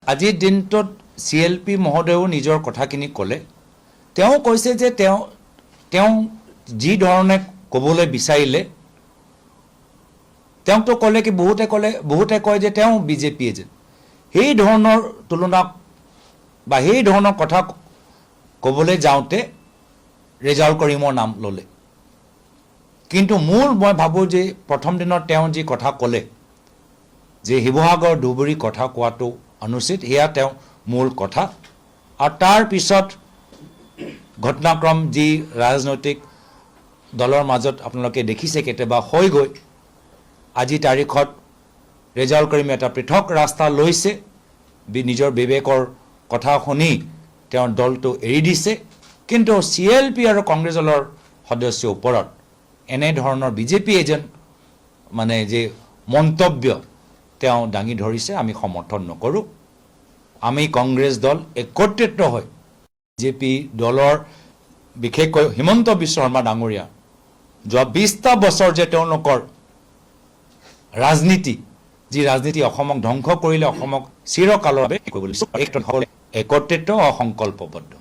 আজিৰ দিনটোত CLP মহোদয়েও নিজৰ কথাখিনি ক'লে তেওঁ কৈছে যে তেওঁ যি ধৰণে ক'বলৈ বিচাৰিলে তেওঁতো ক'লে কি বহুতে কয় যে তেওঁ বিজেপি এজেণ্ট সেই ধৰণৰ তুলনা বা সেই ধৰণৰ কথা ক'বলৈ যাওঁতে ৰেজাউল কৰিমৰ নাম ল'লে কিন্তু মই ভাবোঁ যে প্ৰথম দিনত তেওঁ যি কথা ক'লে যে শিৱসাগৰ ধুবুৰী কথা কোৱাটো অনুচিত সেয়া তেওঁ মূল কথা আৰু তাৰ পিছত ঘটনাক্ৰম যি ৰাজনৈতিক দলৰ মাজত আপোনালোকে দেখিছে কেতিয়াবা হৈ গৈ আজি তাৰিখত ৰেজাউল কৰিমে এটা পৃথক ৰাস্তা লৈছে নিজৰ বিবেকৰ কথা শুনি তেওঁৰ দলটো এৰি দিছে কিন্তু CLP আৰু কংগ্ৰেছ দলৰ সদস্যৰ ওপৰত এনে ধৰণৰ বিজেপি এজেণ্ট মানে যে মন্তব্য তেওঁ দাঙি ধৰিছে আমি সমৰ্থন নকৰোঁ আমি কংগ্ৰেছ দল একত্ৰিত হৈ বিজেপি দলৰ বিশেষকৈ হিমন্ত বিশ্ব শৰ্মা ডাঙৰীয়া যোৱা 20টা বছৰ যে তেওঁলোকৰ ৰাজনীতি যি ৰাজনীতি অসমক ধ্বংস কৰিলে অসমক চিৰকালৰ বাবে একত্ৰিত আৰু সংকল্পবদ্ধ